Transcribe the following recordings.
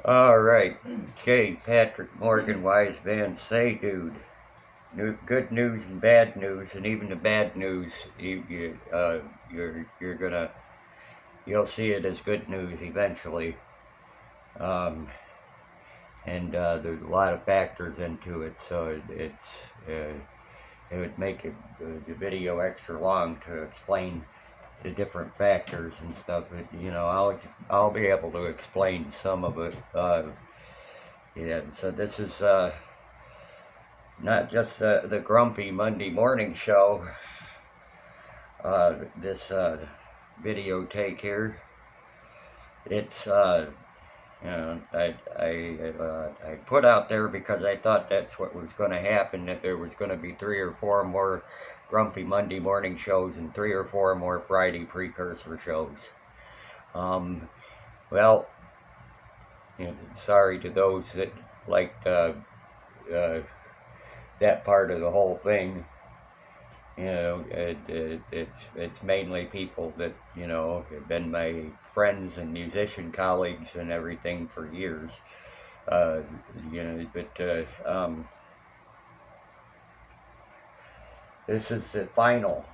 All right. Okay, Patrick Morgan, wise man, say, dude. Good news and bad news, and even the bad news, you're gonna you'll see it as good news eventually. Um, and there's a lot of factors into it, so it would make the video extra long to explain the different factors and stuff. But, I'll be able to explain some of it. Yeah. So this is. Not just the grumpy Monday morning show, this video take here. It's, I put out there because I thought that's what was going to happen, that there was going to be 3 or 4 more grumpy Monday morning shows and 3 or 4 more Friday precursor shows. Well, sorry to those that liked that part of the whole thing. It's mainly people that have been my friends and musician colleagues and everything for years. But this is the final.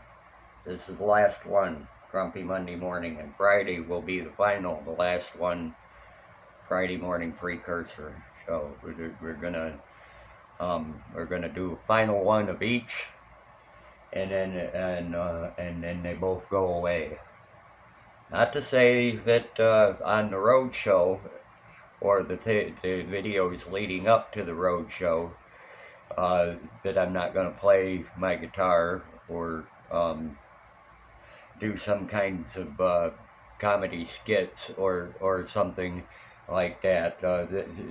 This is the last one, Grumpy Monday Morning, and Friday will be the final, the last one, Friday morning precursor. So we're gonna do a final one of each, and then they both go away. Not to say that on the road show or the videos leading up to the road show that I'm not going to play my guitar or do some kinds of comedy skits or something like that.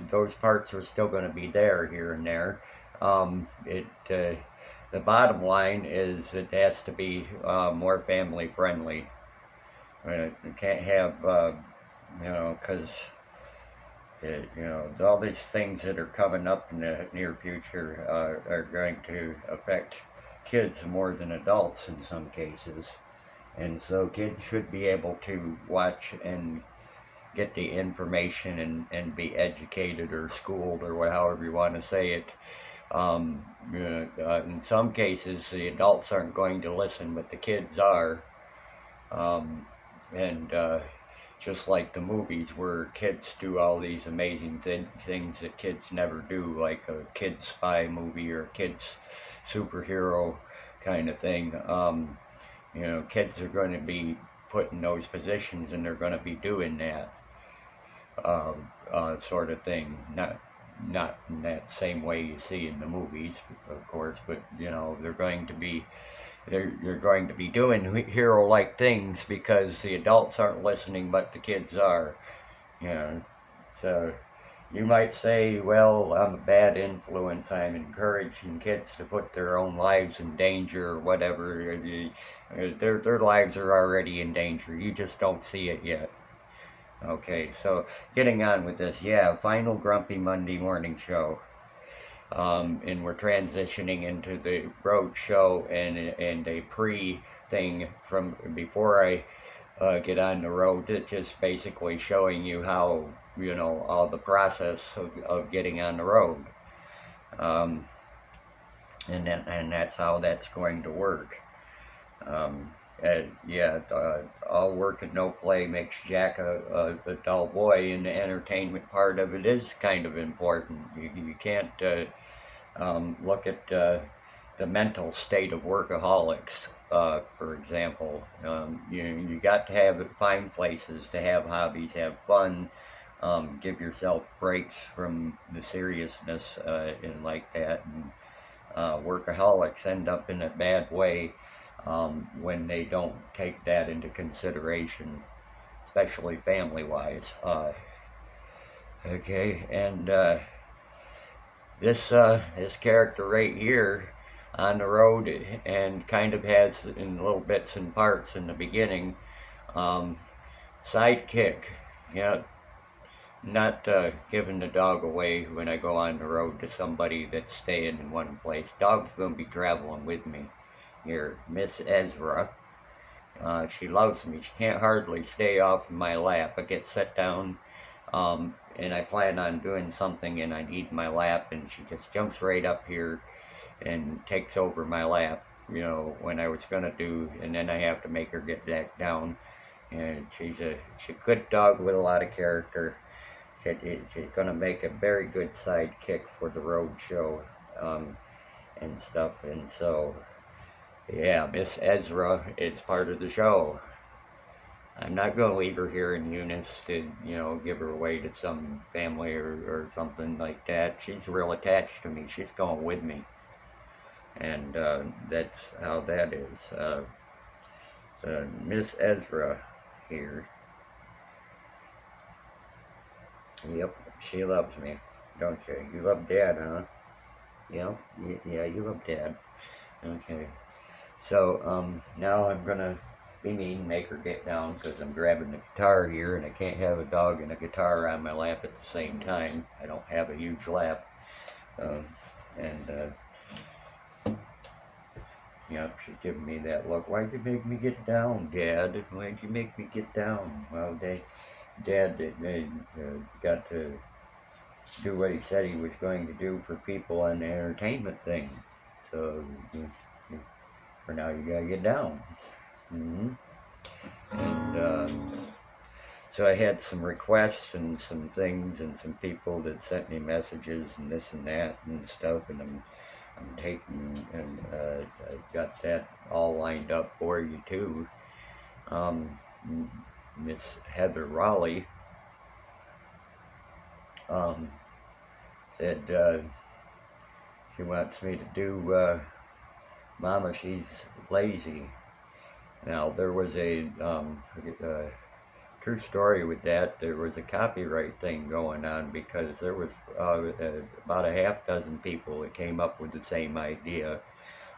Those parts are still going to be there here and there. The bottom line is it has to be more family friendly. You can't have, because all these things that are coming up in the near future are going to affect kids more than adults in some cases. And so kids should be able to watch and get the information and be educated or schooled or however you want to say it. In some cases, the adults aren't going to listen, but the kids are. Just like the movies where kids do all these amazing things that kids never do, like a kid's spy movie or a kid's superhero kind of thing. Kids are going to be put in those positions and they're going to be doing that sort of thing. Not in that same way you see in the movies, of course, but they're going to be doing hero-like things because the adults aren't listening, but the kids are. So you might say, well, I'm a bad influence. I'm encouraging kids to put their own lives in danger or whatever. Their lives are already in danger. You just don't see it yet. Okay, so getting on with this, final Grumpy Monday morning show. And we're transitioning into the road show and a pre-thing from before I get on the road, just basically showing you how, all the process of getting on the road. And that's how that's going to work. All work and no play makes Jack a dull boy, and the entertainment part of it is kind of important. You can't look at the mental state of workaholics, for example. You got to find places to have hobbies, have fun, give yourself breaks from the seriousness and like that. And workaholics end up in a bad way when they don't take that into consideration, especially family-wise. Okay, and this character right here on the road and kind of has in little bits and parts in the beginning, sidekick, not giving the dog away when I go on the road to somebody that's staying in one place. Dog's going to be traveling with me here, Miss Ezra. She loves me. She can't hardly stay off my lap. I get set down and I plan on doing something and I need my lap, and she just jumps right up here and takes over my lap, you know, when I was going to do, and then I have to make her get back down. And she's a good dog with a lot of character. She's going to make a very good sidekick for the road show and stuff. And so, yeah, Miss Ezra is part of the show. I'm not going to leave her here in Eunice to, you know, give her away to some family or something like that. She's real attached to me. She's going with me. And that's how that is. Miss Ezra here. Yep, she loves me, don't you? You love Dad, huh? Yep, yeah, you love Dad. Okay. So, now I'm gonna be mean, make her get down, because I'm grabbing the guitar here, and I can't have a dog and a guitar on my lap at the same time. I don't have a huge lap. Yep, she's giving me that look. Why'd you make me get down, Dad? Why'd you make me get down? Well, Dad got to do what he said he was going to do for people on the entertainment thing. So, for now, you gotta get down. And so I had some requests and some things and some people that sent me messages and this and that and stuff, and I'm taking, and I've got that all lined up for you too. Miss Heather Raleigh said she wants me to do Mama, She's Lazy. Now, there was a true story with that. There was a copyright thing going on because there was about a half dozen people that came up with the same idea.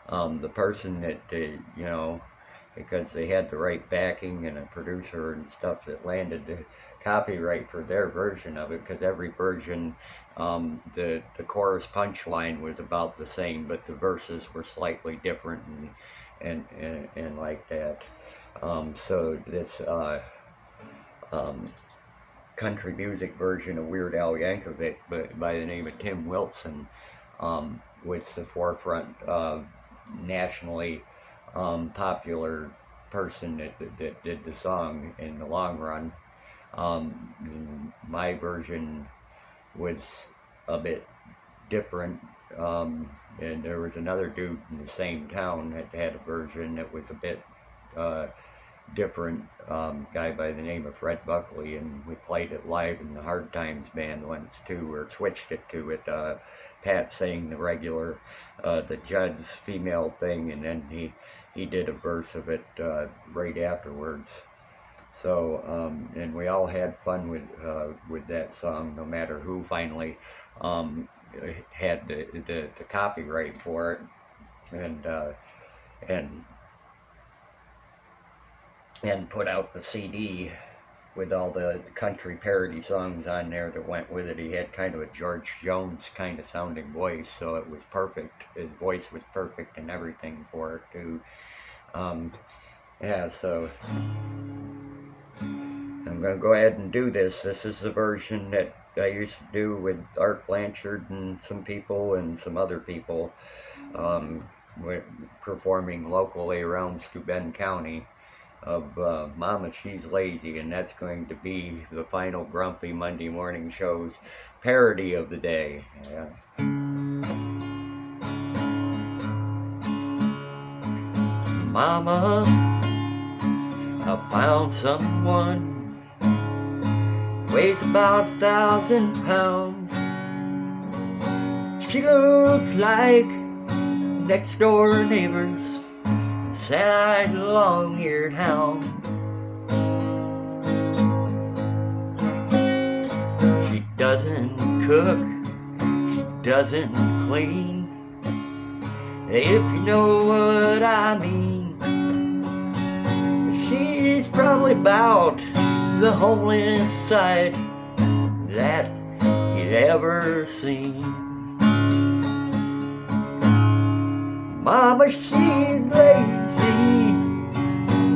The person that, you know, because they had the right backing and a producer and stuff that landed the copyright for their version of it, because every version, the chorus punchline was about the same, but the verses were slightly different and like that. So this country music version of Weird Al Yankovic, but by the name of Tim Wilson, was the forefront nationally popular person that did the song in the long run. My version was a bit different, and there was another dude in the same town that had a version that was a bit different, guy by the name of Fred Buckley, and we played it live in the Hard Times band once too, or switched it to it. Pat sang the regular, the Judd's female thing, and then he did a verse of it right afterwards. So, and we all had fun with that song, no matter who finally had the copyright for it, and put out the CD with all the country parody songs on there that went with it. He had kind of a George Jones kind of sounding voice, so it was perfect. His voice was perfect and everything for it too. Yeah, so I'm going to go ahead and do this. This is the version that I used to do with Art Blanchard and some people and some other people, performing locally around Steuben County, of Mama, She's Lazy, and that's going to be the final Grumpy Monday Morning Show's parody of the day. Yeah. Mama, I found someone, weighs about 1,000 pounds. She looks like next door neighbors, sad long-eared hound. She doesn't cook, she doesn't clean, if you know what I mean. She's probably about the homeliest sight that you'd ever seen. Mama, she's lazy,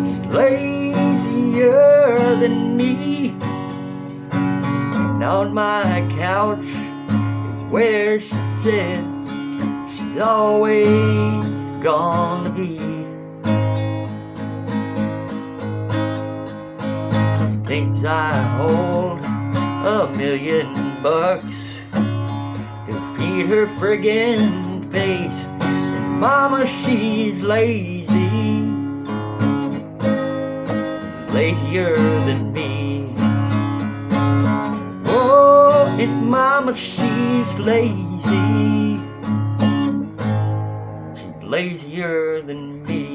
she's lazier than me, and on my couch is where she said she's always gonna be. Thinks I hold $1,000,000 to feed her friggin' face. And mama, she's lazy, lazier than me. Oh, and mama, she's lazy, she's lazier than me.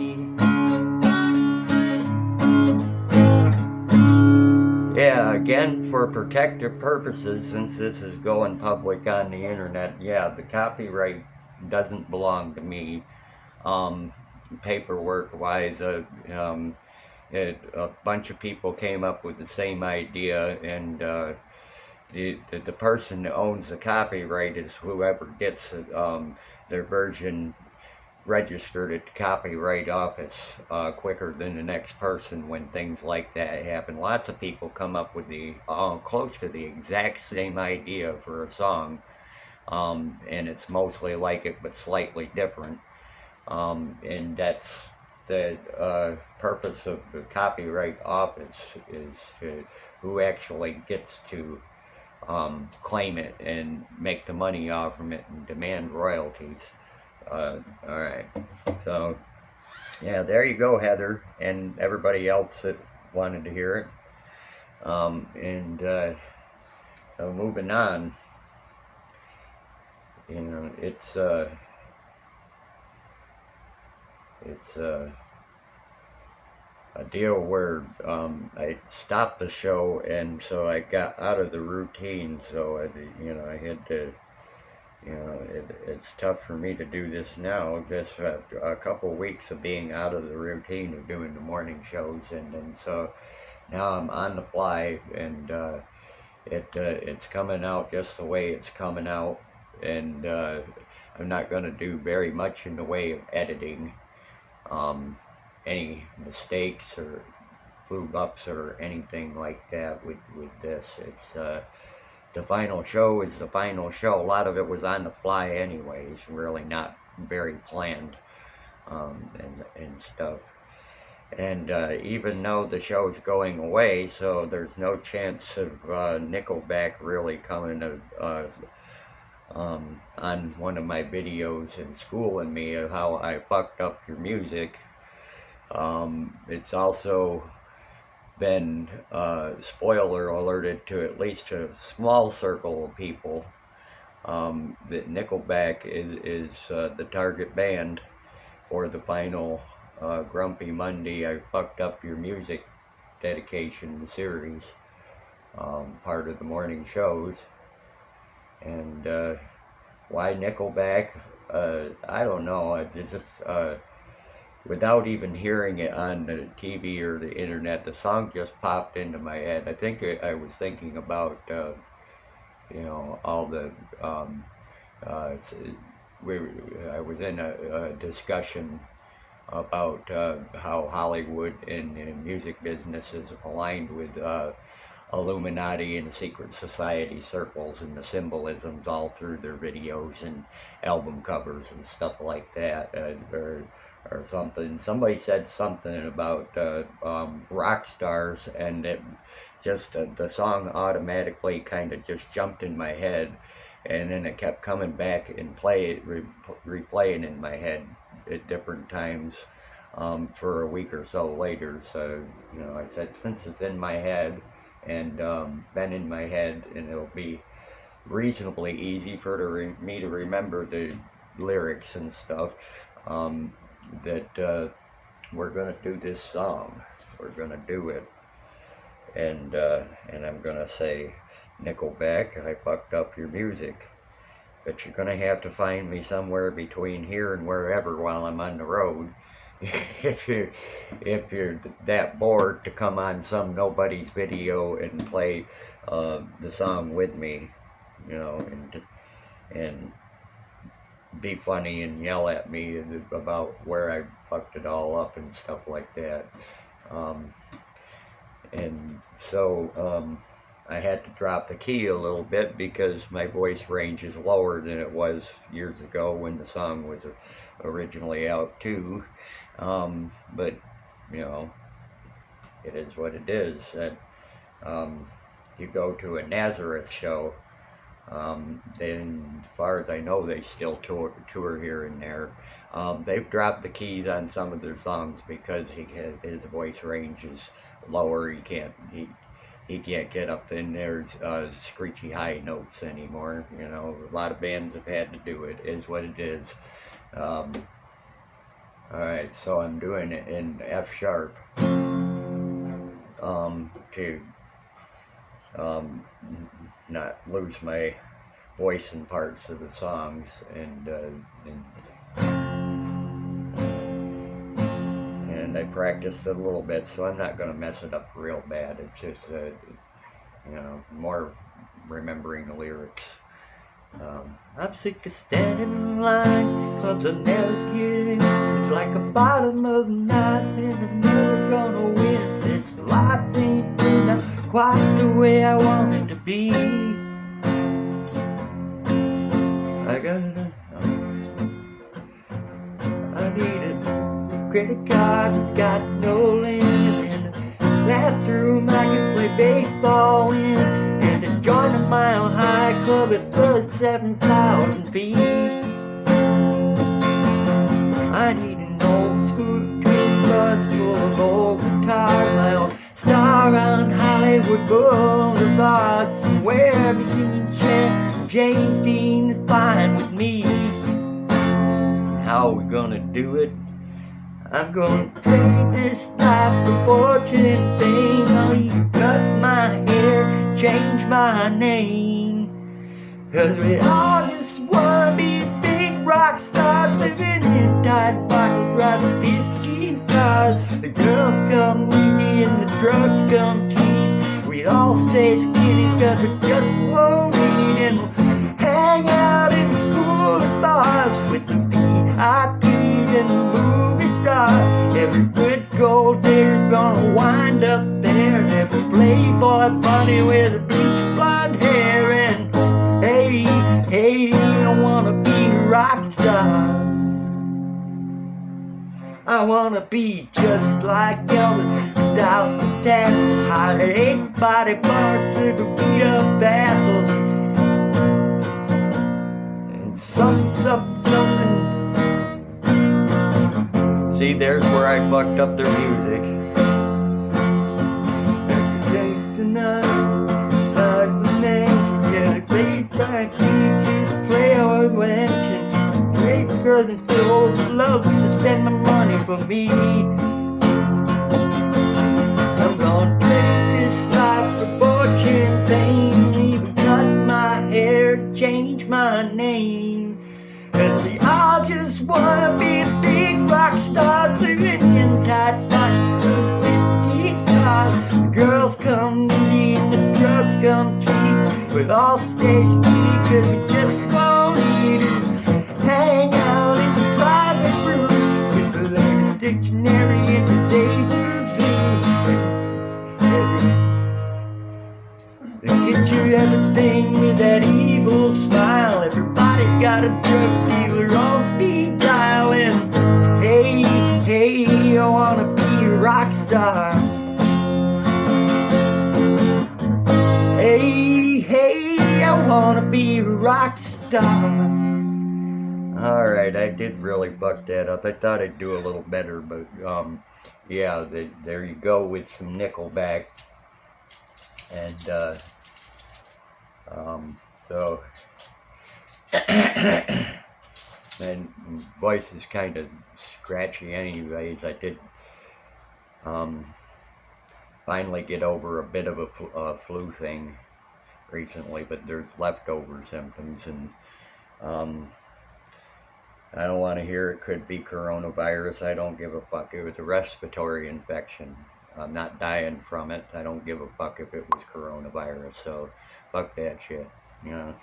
Yeah, again, for protective purposes, since this is going public on the internet, yeah, the copyright doesn't belong to me. Paperwork-wise, a bunch of people came up with the same idea, and the person that owns the copyright is whoever gets their version registered at the Copyright Office quicker than the next person when things like that happen. Lots of people come up with the close to the exact same idea for a song, and it's mostly like it but slightly different, and that's the purpose of the Copyright Office, is who actually gets to claim it and make the money off from it and demand royalties. Alright, so yeah, there you go, Heather, and everybody else that wanted to hear it. So moving on, you know, it's a deal where I stopped the show, and so I got out of the routine, so I had to. You know, it's tough for me to do this now, just a couple weeks of being out of the routine of doing the morning shows, and so now I'm on the fly, and it's coming out just the way it's coming out, and I'm not going to do very much in the way of editing, any mistakes or flub ups or anything like that with this. It's the final show is the final show. A lot of it was on the fly anyways, really not very planned, and stuff. And even though the show's going away, so there's no chance of Nickelback really coming on one of my videos and schooling me of how I fucked up your music. It's also been spoiler alerted to at least a small circle of people that Nickelback is the target band for the final Grumpy Monday I Fucked Up Your Music dedication series, part of the morning shows. And why Nickelback? I don't know. It's just without even hearing it on the TV or the internet, the song just popped into my head. I think I was thinking about, all the, I was in a discussion about how Hollywood and the music business is aligned with Illuminati and secret society circles, and the symbolisms all through their videos and album covers and stuff like that, or something. Somebody said something about rock stars, and it just the song automatically kind of just jumped in my head, and then it kept coming back and replaying in my head at different times for a week or so later. So I said, since it's in my head and been in my head, and it'll be reasonably easy for me to remember the lyrics and stuff, that we're gonna do this song. We're gonna do it, and I'm gonna say, Nickelback, I fucked up your music, but you're gonna have to find me somewhere between here and wherever while I'm on the road. If you're that bored to come on some nobody's video and play the song with me, and be funny and yell at me about where I fucked it all up and stuff like that. And so I had to drop the key a little bit because my voice range is lower than it was years ago when the song was originally out too. But you know, it is what it is. And you go to a Nazareth show, then as far as I know, they still tour here and there. They've dropped the keys on some of their songs because his voice range is lower. He can't get up in their screechy high notes anymore. You know, a lot of bands have had to do it. Is what it is. All right, so I'm doing it in F sharp to not lose my voice in parts of the songs, and I practiced it a little bit, so I'm not going to mess it up real bad. It's just you know, more remembering the lyrics. I'm sick of standing in line, clubs I never get in. It's like a bottom of the night, and I'm never gonna win. This life ain't been not quite the way I want it to be. I need a credit card that's got no limit, and a bathroom I can play baseball in, and to join a Mile High Club at 37,000 feet. I need an old school tour bus full of old guitars, my own star on Hollywood Boulevard, somewhere between Cher and James Dean is fine with me. How are we gonna do it? I'm gonna trade this life for fortune and fame. I'll even cut my hair, change my name. 'Cause we all just wanna be big rock stars, living in tight boxes, driving 15 cars. The girls come easy and the drugs come cheap. We'd all stay skinny 'cause we just won't eat, and we'll hang out in the coolest bars with the VIPs and the movie stars. Every good gold digger's gonna wind up there, and every playboy bunny with a bleach blonde hair. And hey, I wanna be a rock star. I wanna be just like Elvis, without the tassels, hire 8-body parts to the beat up basses, and something. See, there's where I fucked up their music. Tonight, get a great back, play our mention. Great girls and girls loves to spend my money for me. I'm gonna take this life for fortune, fame, even cut my hair, change my name. 'Cause we all just wanna be big rock stars, living in tight boxes, 15 cars. The girls come easy and the drugs come cheap. We'll all stay skinny 'cause we just won't eat and hang out in the private room with the latest dictionary in today's zoo. Get you everything with that evil smile. Everybody's got a drug dealer on speed dial. And hey, I wanna be a rock star. Hey, I wanna be a rock star. Alright, I did really fuck that up. I thought I'd do a little better, but yeah, there you go with some Nickelback. And so and voice is kind of scratchy anyways. I did finally get over a bit of a flu thing recently, but there's leftover symptoms, and I don't want to hear it could be coronavirus. I don't give a fuck. It was a respiratory infection. I'm not dying from it. I don't give a fuck if it was coronavirus, so fuck that shit, you know.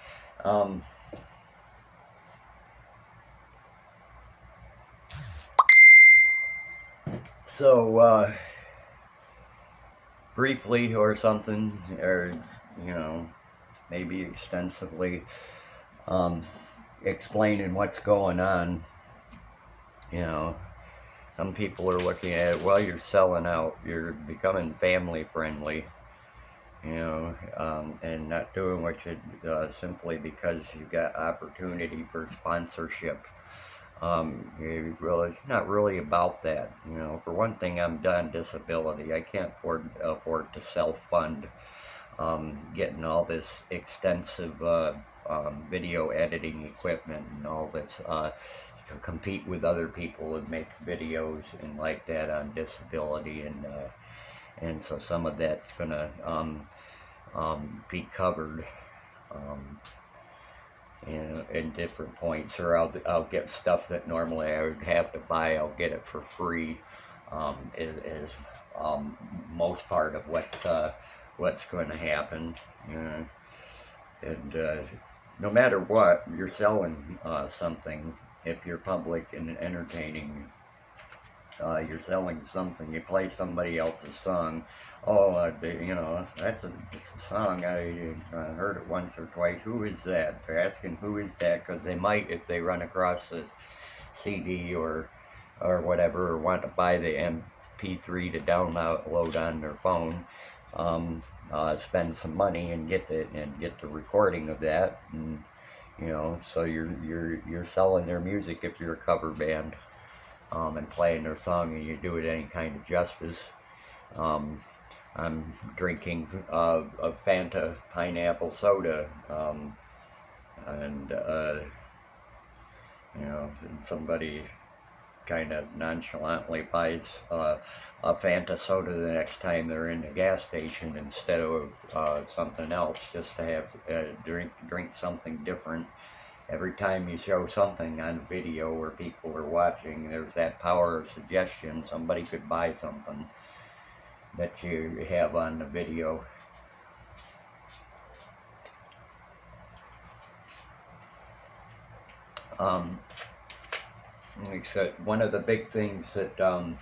So briefly or something, or you know, maybe extensively explaining what's going on. You know, some people are looking at it, well, you're selling out, you're becoming family friendly, you know, and not doing what you simply because you got opportunity for sponsorship. Well, it's not really about that. You know, for one thing, I'm on disability. I can't afford to self-fund getting all this extensive video editing equipment and all this to compete with other people and make videos and like that on disability, and so some of that's gonna be covered. Um, in different points, or I'll get stuff that normally I would have to buy. I'll get it for free. Is most part of what's going to happen. And no matter what, you're selling something. If you're public and entertaining, you're selling something. You play somebody else's song. Oh, you know, it's a song. I heard it once or twice. Who is that? They're asking who is that because they might, if they run across this CD or whatever, or want to buy the MP3 to download on their phone, spend some money and get the recording of that, and you know, so you're selling their music if you're a cover band. And playing their song, and you do it any kind of justice. I'm drinking a Fanta pineapple soda, and you know, somebody kind of nonchalantly buys a Fanta soda the next time they're in the gas station instead of something else, just to have drink something different. Every time you show something on video where people are watching, there's that power of suggestion. Somebody could buy something that you have on the video. Except one of the big things that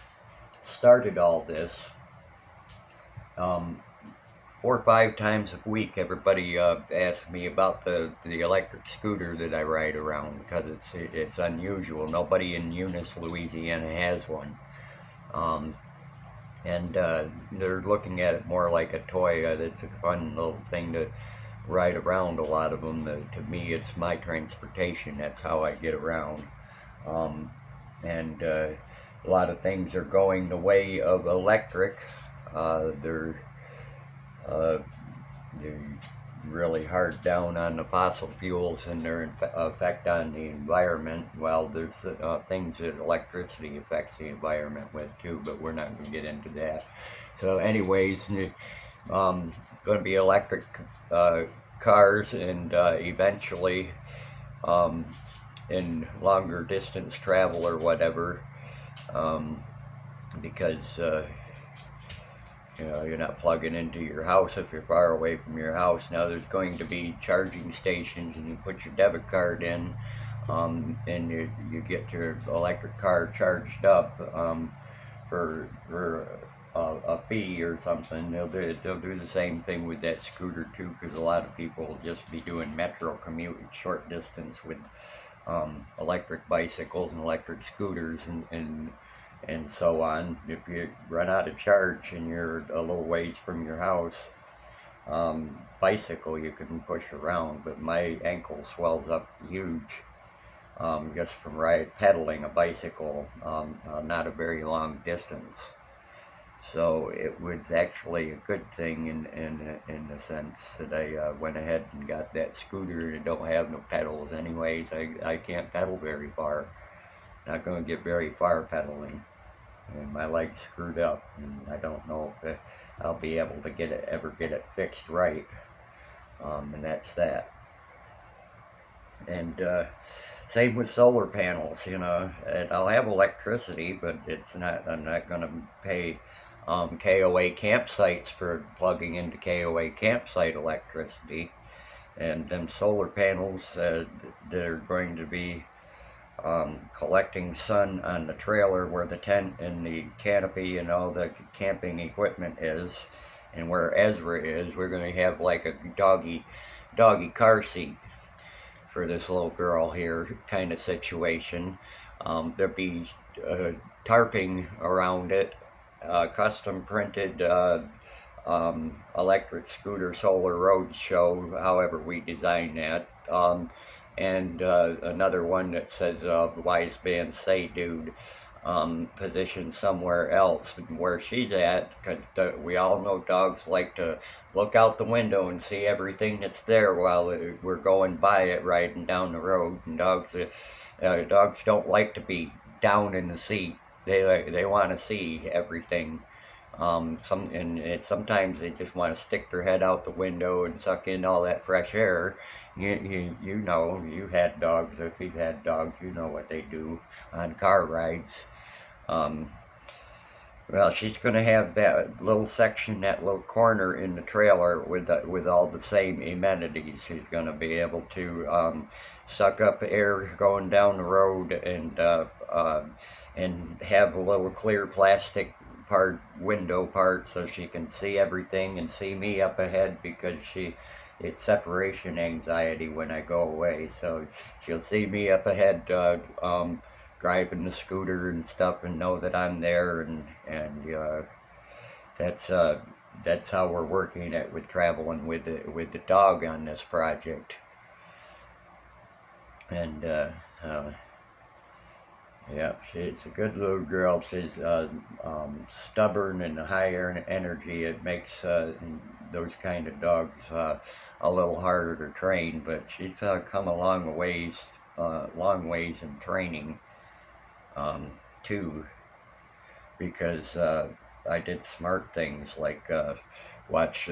started all this, 4 or 5 times a week, everybody asks me about the electric scooter that I ride around, because it's unusual. Nobody in Eunice, Louisiana has one. And they're looking at it more like a toy. It's a fun little thing to ride around, a lot of them. To me, it's my transportation. That's how I get around. And a lot of things are going the way of electric. They're really hard down on the fossil fuels and their effect on the environment. Well, there's things that electricity affects the environment with too, but we're not going to get into that. So anyways, going to be electric cars, and eventually in longer distance travel or whatever, because you know, you're not plugging into your house if you're far away from your house. Now there's going to be charging stations, and you put your debit card in, and you get your electric car charged up for a fee or something. They'll do the same thing with that scooter too, because a lot of people will just be doing metro commute short distance with electric bicycles and electric scooters and so on. If you run out of charge and you're a little ways from your house, bicycle you can push around, but my ankle swells up huge just from pedaling a bicycle not a very long distance. So it was actually a good thing in the sense that I went ahead and got that scooter. It don't have no pedals anyways. I can't pedal very far. Not going to get very far pedaling, and my leg's screwed up, and I don't know if I'll be able to ever get it fixed right, and that's that. And same with solar panels, you know. I'll have electricity, but I'm not going to pay KOA campsites for plugging into KOA campsite electricity. And them solar panels, they're going to be collecting sun on the trailer where the tent and the canopy and all the camping equipment is, And where Ezra is, we're going to have like a doggy car seat for this little girl here kind of situation. There'll be tarping around it, custom printed electric scooter solar road show, however we design that. And another one that says wise man say dude, positioned somewhere else where she's at, because we all know dogs like to look out the window and see everything that's there while we're going by it riding down the road. And dogs don't like to be down in the seat. They want to see everything. Sometimes they just want to stick their head out the window and suck in all that fresh air. You know, you had dogs. If you've had dogs, you know what they do on car rides. Well, she's going to have that little section, that little corner in the trailer with all the same amenities. She's going to be able to suck up air going down the road and have a little clear plastic window part so she can see everything and see me up ahead, because it's separation anxiety when I go away. So she'll see me up ahead driving the scooter and stuff and know that I'm there, and that's how we're working it with traveling with the dog on this project. And yeah, she's a good little girl. She's stubborn and high energy. It makes those kind of dogs a little harder to train, but she's come a long ways in training too, because I did smart things like watch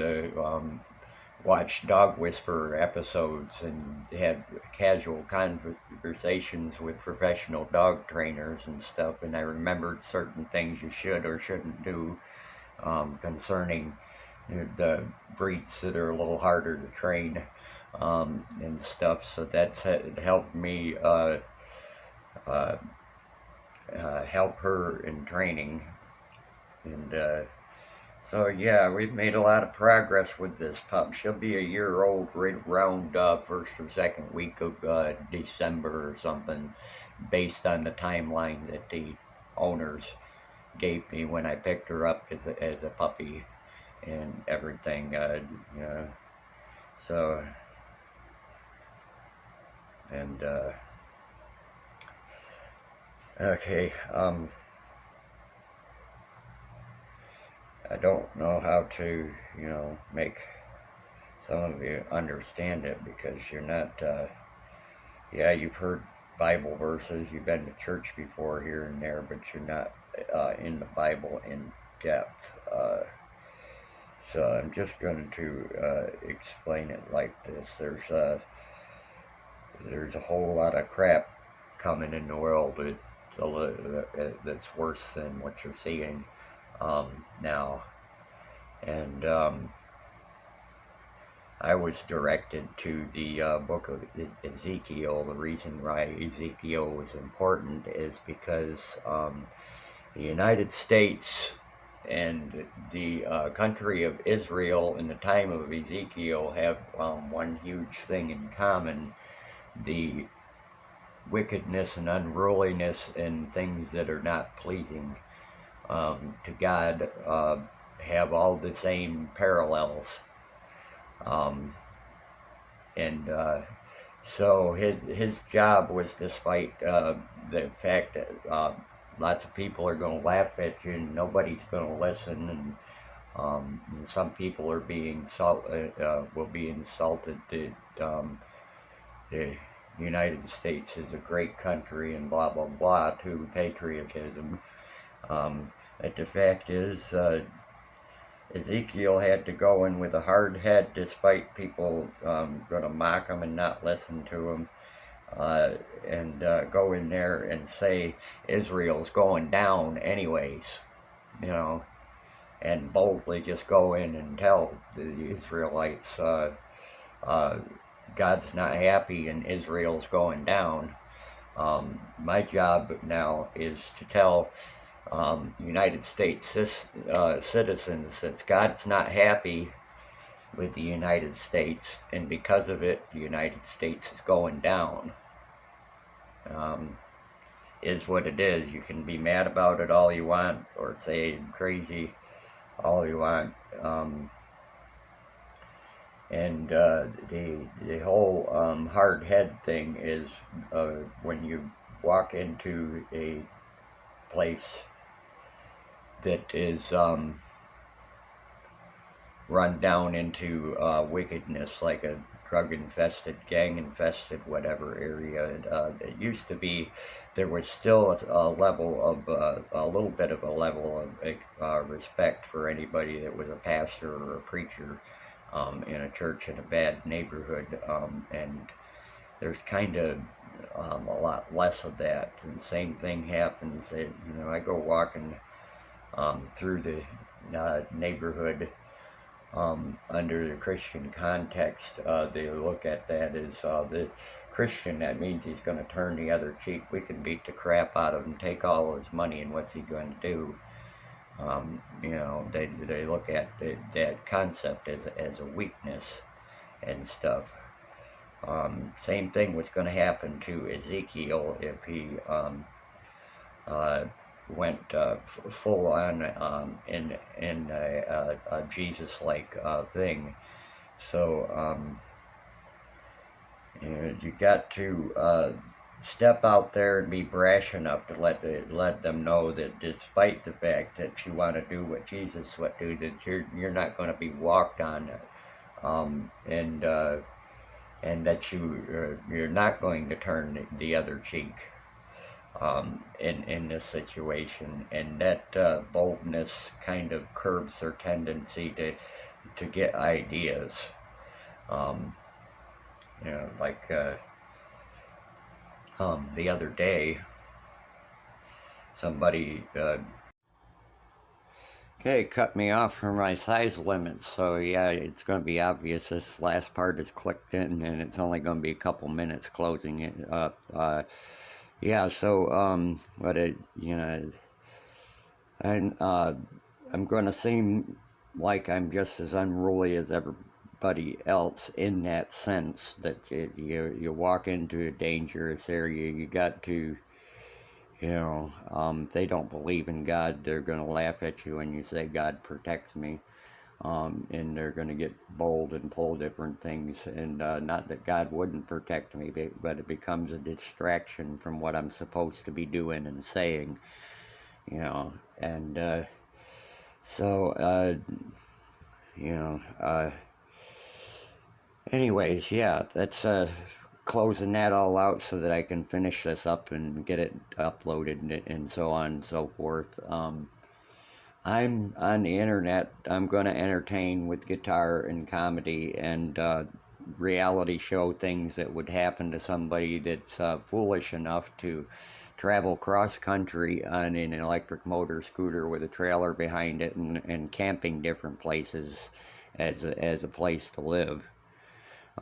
dog whisperer episodes and had casual conversations with professional dog trainers and stuff, and I remembered certain things you should or shouldn't do concerning the breeds that are a little harder to train and stuff. So that's helped me help her in training. And so yeah, we've made a lot of progress with this pup. She'll be a year old right around first or second week of December or something, based on the timeline that the owners gave me when I picked her up as a puppy and everything. You know, so and okay. I don't know how to, make some of you understand it, because you're not, yeah, you've heard Bible verses, you've been to church before here and there, but you're not in the Bible in depth. So I'm just going to explain it like this. There's a whole lot of crap coming in the world that's worse than what you're seeing now. And I was directed to the book of Ezekiel. The reason why Ezekiel was important is because the United States and the country of Israel in the time of Ezekiel have one huge thing in common: the wickedness and unruliness and things that are not pleasing to God have all the same parallels. So his job was, despite the fact that lots of people are going to laugh at you and nobody's going to listen, and some people are will be insulted that the United States is a great country and blah blah blah, to patriotism. But the fact is, Ezekiel had to go in with a hard head, despite people going to mock him and not listen to him, and go in there and say Israel's going down anyways, and boldly just go in and tell the Israelites God's not happy and Israel's going down. My job now is to tell United States citizens, that God's not happy with the United States, and because of it, the United States is going down. Um, is what it is. You can be mad about it all you want, or say crazy all you want. And the whole hard head thing is when you walk into a place that is run down into wickedness, like a drug-infested, gang-infested, whatever area. It used to be, there was still a level of, a little bit of a level of respect for anybody that was a pastor or a preacher in a church in a bad neighborhood. And there's kind of a lot less of that. And the same thing happens. I go walking through the neighborhood under the Christian context. They look at that as the Christian. That means he's going to turn the other cheek. We can beat the crap out of him, take all his money, and what's he going to do? They look at that concept as a weakness and stuff. Same thing was going to happen to Ezekiel if he went full on in a Jesus-like thing. So you got to step out there and be brash enough to let them know that despite the fact that you want to do what Jesus would do, that you're not going to be walked on, and that you're not going to turn the other cheek. In this situation, and that boldness kind of curbs their tendency to get ideas. Like the other day, somebody cut me off from my size limits. So yeah, it's going to be obvious this last part is clicked in, and it's only going to be a couple minutes closing it up. Yeah, so, I'm going to seem like I'm just as unruly as everybody else in that sense, that you walk into a dangerous area, you got to, they don't believe in God, they're going to laugh at you when you say God protects me. And they're going to get bold and pull different things, and not that God wouldn't protect me, but it becomes a distraction from what I'm supposed to be doing and saying, and so, anyways, yeah, that's closing that all out so that I can finish this up and get it uploaded and so on and so forth. I'm on the internet. I'm going to entertain with guitar and comedy and reality show things that would happen to somebody that's foolish enough to travel cross country on an electric motor scooter with a trailer behind it, and camping different places as a place to live.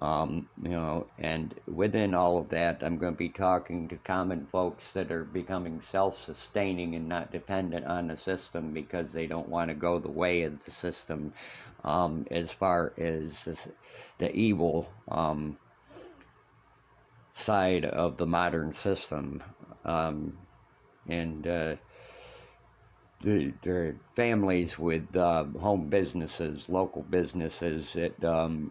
And within all of that, I'm going to be talking to common folks that are becoming self-sustaining and not dependent on the system because they don't want to go the way of the system, as far as the evil side of the modern system. And there are families with home businesses, local businesses that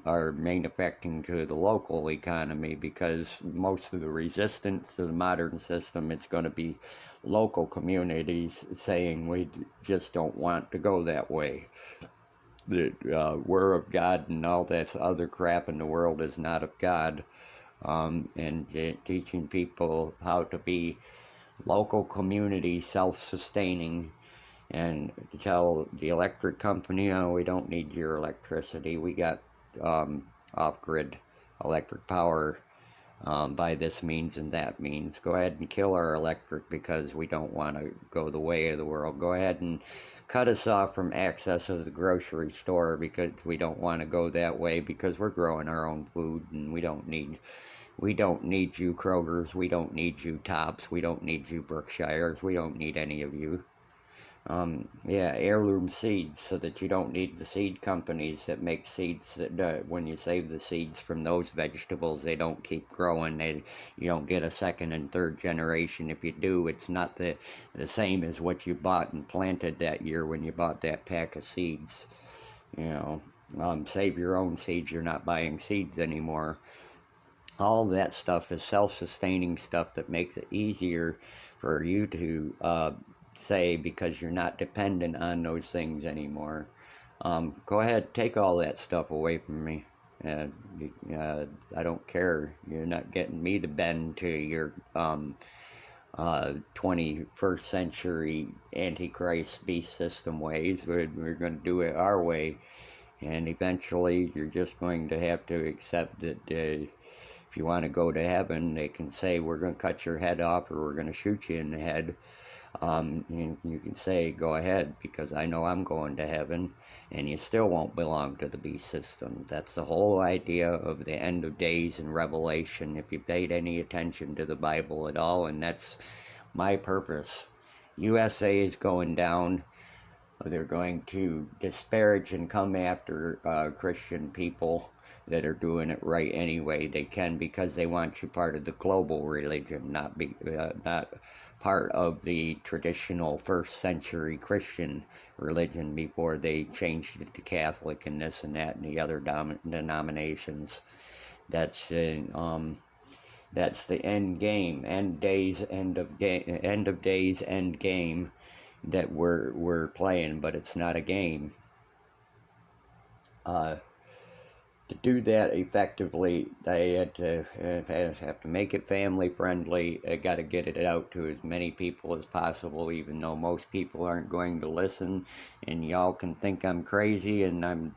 are manufacturing to the local economy, because most of the resistance to the modern system is going to be local communities saying we just don't want to go that way. The we're of God and all that other crap in the world is not of God. And teaching people how to be local community self-sustaining, and to tell the electric company, no, we don't need your electricity. We got off-grid electric power by this means and that means. Go ahead and kill our electric because we don't want to go the way of the world. Go ahead and cut us off from access to the grocery store because we don't want to go that way, because we're growing our own food, and we don't need you Kroger's, we don't need you Tops, we don't need you Brookshires, we don't need any of you. Yeah, heirloom seeds, so that you don't need the seed companies that make seeds that when you save the seeds from those vegetables, they don't keep growing. You don't get a second and third generation. If you do, it's not the same as what you bought and planted that year when you bought that pack of seeds. You know, save your own seeds. You're not buying seeds anymore. All that stuff is self-sustaining stuff that makes it easier for you to say, because you're not dependent on those things anymore. Go ahead, take all that stuff away from me. Uh, I don't care. You're not getting me to bend to your 21st century Antichrist beast system ways. We're going to do it our way. And eventually, you're just going to have to accept that if you want to go to heaven, they can say, we're going to cut your head off, or we're going to shoot you in the head. You can say, go ahead, because I know I'm going to heaven, and you still won't belong to the beast system. That's the whole idea of the end of days and Revelation, if you paid any attention to the Bible at all, and that's my purpose. USA is going down. They're going to disparage and come after Christian people that are doing it right anyway. They can, because they want you part of the global religion, not part of the traditional first century Christian religion before they changed it to Catholic and this and that and the other denominations. That's that's the end game, end days, end of days, end game that we're playing, but it's not a game. To do that effectively, they had to have to make it family friendly. I got to get it out to as many people as possible, even though most people aren't going to listen. And y'all can think I'm crazy, and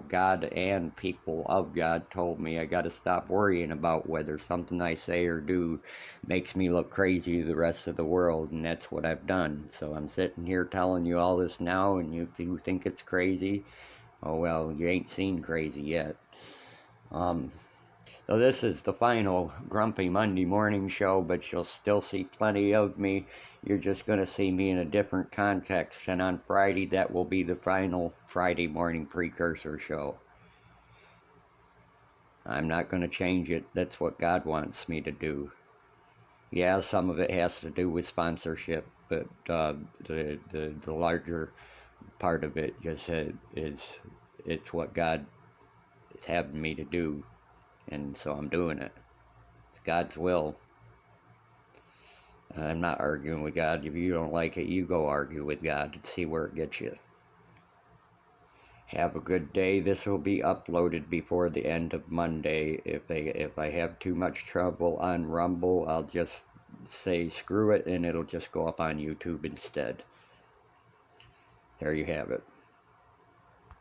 God and people of God told me I got to stop worrying about whether something I say or do makes me look crazy to the rest of the world, and that's what I've done. So I'm sitting here telling you all this now, and if you think it's crazy, oh well, you ain't seen crazy yet. So this is the final Grumpy Monday morning show, but you'll still see plenty of me. You're just going to see me in a different context, and on Friday, that will be the final Friday morning precursor show. I'm not going to change it. That's what God wants me to do. Yeah, some of it has to do with sponsorship, but the larger part of it just it's what God is having me to do, and so I'm doing it. It's God's will. I'm not arguing with God. If you don't like it, you go argue with God and see where it gets you. Have a good day. This will be uploaded before the end of Monday. If I have too much trouble on Rumble, I'll just say screw it, and it'll just go up on YouTube instead. There you have it.